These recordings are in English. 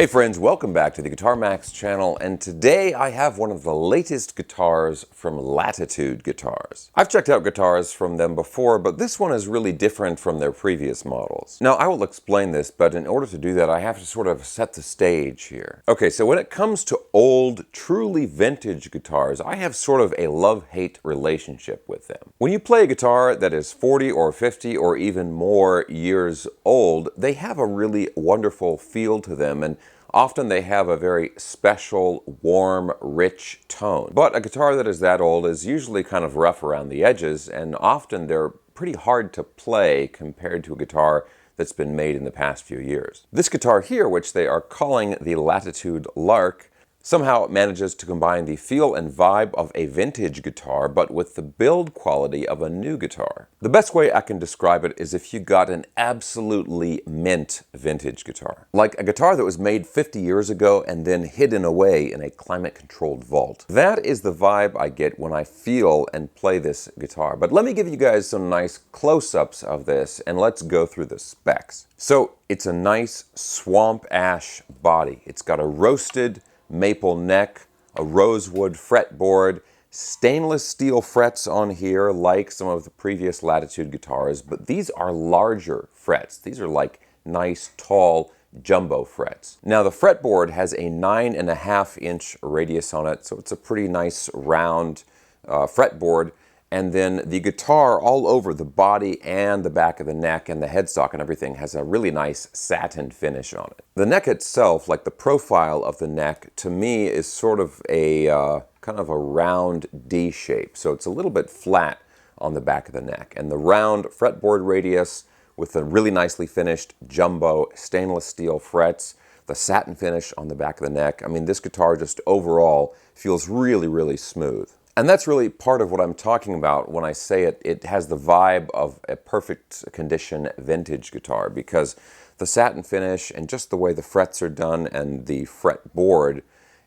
Hey friends, welcome back to the Guitar Max channel, and today I have one of the latest guitars from Latitude guitars. I've checked out guitars from them before, but this one is really different from their previous models. Now I will explain this, but in order to do that I have to sort of set the stage here. Okay, so when it comes to old, truly vintage guitars, I have sort of a love-hate relationship with them. When you play a guitar that is 40 or 50 or even more years old, they have a really wonderful feel to them, and often they have a very special, warm, rich tone. But a guitar that is that old is usually kind of rough around the edges, and often they're pretty hard to play compared to a guitar that's been made in the past few years. This guitar here, which they are calling the Latitude Lark, somehow manages to combine the feel and vibe of a vintage guitar, but with the build quality of a new guitar. The best way I can describe it is if you got an absolutely mint vintage guitar. Like a guitar that was made 50 years ago and then hidden away in a climate-controlled vault. That is the vibe I get when I feel and play this guitar. But let me give you guys some nice close-ups of this, and let's go through the specs. So, it's a nice swamp ash body. It's got a roasted maple neck, a rosewood fretboard, stainless steel frets on here like some of the previous Latitude guitars, but these are larger frets. These are like nice, tall, jumbo frets. Now the fretboard has a 9.5-inch radius on it, so it's a pretty nice round fretboard. And then the guitar all over the body and the back of the neck and the headstock and everything has a really nice satin finish on it. The neck itself, like the profile of the neck, to me is sort of a kind of a round D shape. So it's a little bit flat on the back of the neck. And the round fretboard radius with the really nicely finished jumbo stainless steel frets, the satin finish on the back of the neck. I mean, this guitar just overall feels really, really smooth. And that's really part of what I'm talking about when I say it has the vibe of a perfect condition vintage guitar, because the satin finish and just the way the frets are done and the fretboard,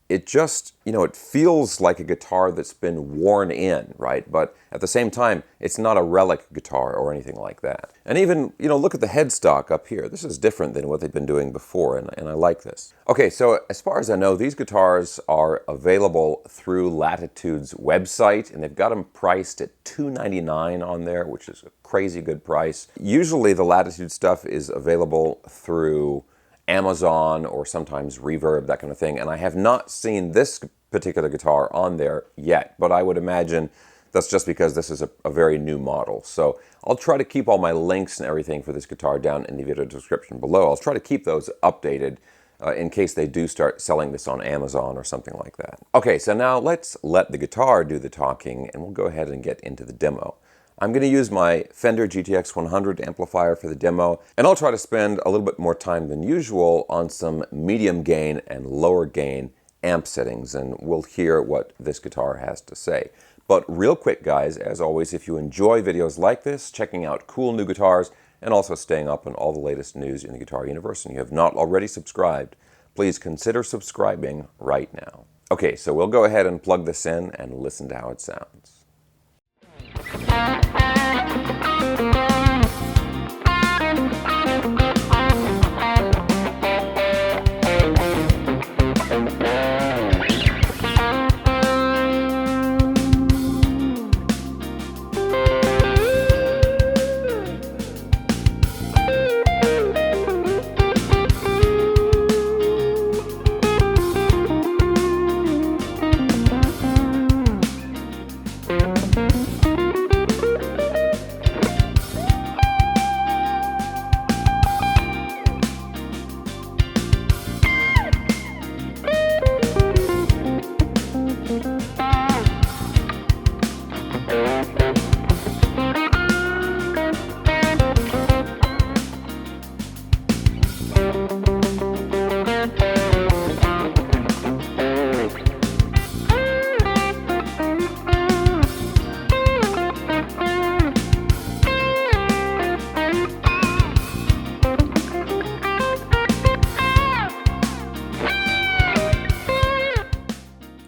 it just, it feels like a guitar that's been worn in, right? But at the same time, it's not a relic guitar or anything like that. And even, look at the headstock up here. This is different than what they've been doing before, and I like this. Okay, so as far as I know, these guitars are available through Latitude's website, and they've got them priced at $299 on there, which is a crazy good price. Usually the Latitude stuff is available through Amazon or sometimes Reverb, that kind of thing, and I have not seen this particular guitar on there yet, but I would imagine that's just because this is a very new model. So I'll try to keep all my links and everything for this guitar down in the video description below. I'll try to keep those updated in case they do start selling this on Amazon or something like that. Okay, so now let's let the guitar do the talking, and we'll go ahead and get into the demo. I'm going to use my Fender GTX 100 amplifier for the demo, and I'll try to spend a little bit more time than usual on some medium gain and lower gain amp settings, and we'll hear what this guitar has to say. But real quick guys, as always, if you enjoy videos like this, checking out cool new guitars, and also staying up on all the latest news in the guitar universe, and you have not already subscribed, please consider subscribing right now. Okay, so we'll go ahead and plug this in and listen to how it sounds.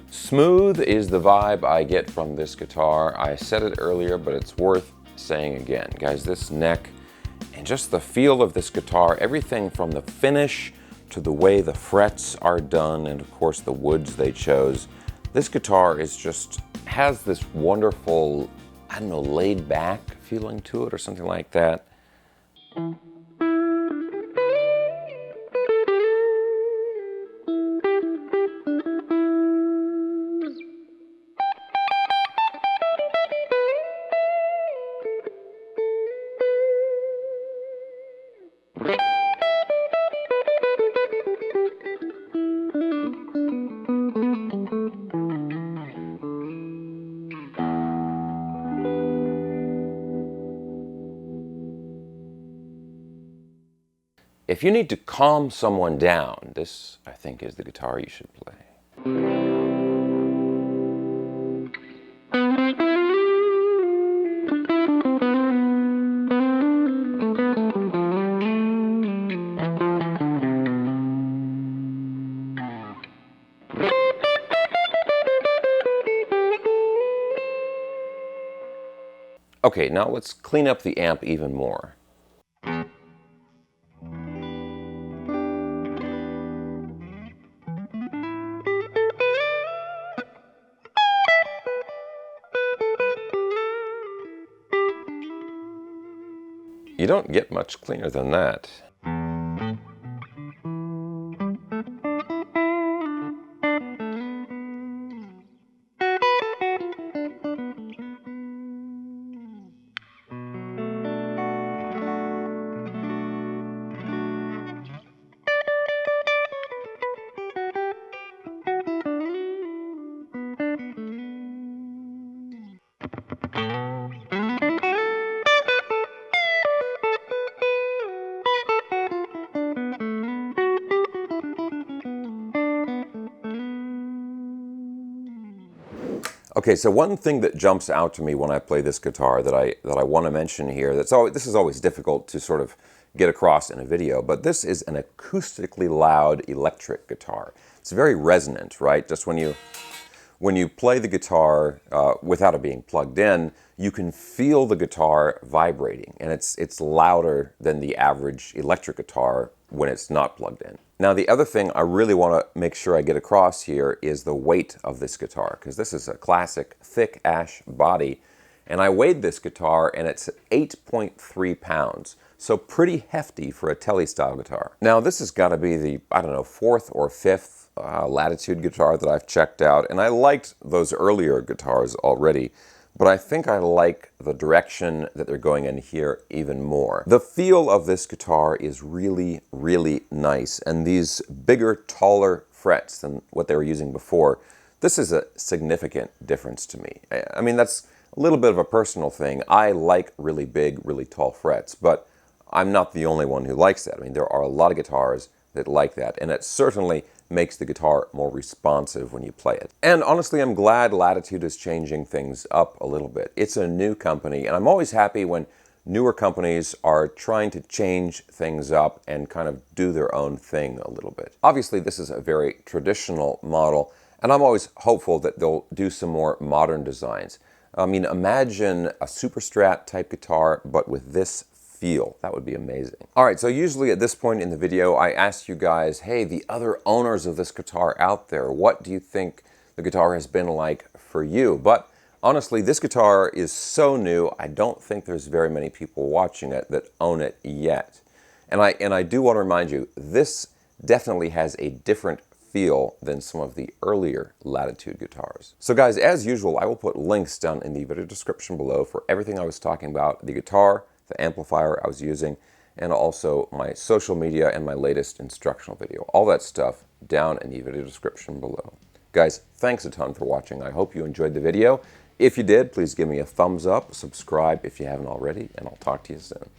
Smooth is the vibe I get from this guitar. I said it earlier, but it's worth saying again. Guys, this neck and just the feel of this guitar, everything from the finish to the way the frets are done, and of course the woods they chose, this guitar is just has this wonderful, I don't know, laid back feeling to it or something like that. If you need to calm someone down, this, I think, is the guitar you should play. Okay, now let's clean up the amp even more. You don't get much cleaner than that. Okay, so one thing that jumps out to me when I play this guitar that I want to mention here, this is always difficult to sort of get across in a video, but this is an acoustically loud electric guitar. It's very resonant, right? Just when you play the guitar without it being plugged in, you can feel the guitar vibrating, and it's louder than the average electric guitar when it's not plugged in. Now, the other thing I really want to make sure I get across here is the weight of this guitar, because this is a classic thick ash body, and I weighed this guitar and it's 8.3 pounds, so pretty hefty for a Tele style guitar. Now, this has got to be the, I don't know, 4th or 5th Latitude guitar that I've checked out, and I liked those earlier guitars already, but I think I like the direction that they're going in here even more. The feel of this guitar is really, really nice, and these bigger, taller frets than what they were using before, this is a significant difference to me. I mean, that's a little bit of a personal thing. I like really big, really tall frets, but I'm not the only one who likes that. I mean, there are a lot of guitars that like that, and it certainly makes the guitar more responsive when you play it. And honestly, I'm glad Latitude is changing things up a little bit. It's a new company, and I'm always happy when newer companies are trying to change things up and kind of do their own thing a little bit. Obviously, this is a very traditional model, and I'm always hopeful that they'll do some more modern designs. I mean, imagine a Super Strat type guitar, but with this feel. That would be amazing. All right, so usually at this point in the video, I ask you guys, hey, the other owners of this guitar out there, what do you think the guitar has been like for you? But honestly, this guitar is so new, I don't think there's very many people watching it that own it yet. And I do want to remind you, this definitely has a different feel than some of the earlier Latitude guitars. So guys, as usual, I will put links down in the video description below for everything I was talking about, the guitar, the amplifier I was using, and also my social media and my latest instructional video. All that stuff down in the video description below. Guys, thanks a ton for watching. I hope you enjoyed the video. If you did, please give me a thumbs up, subscribe if you haven't already, and I'll talk to you soon.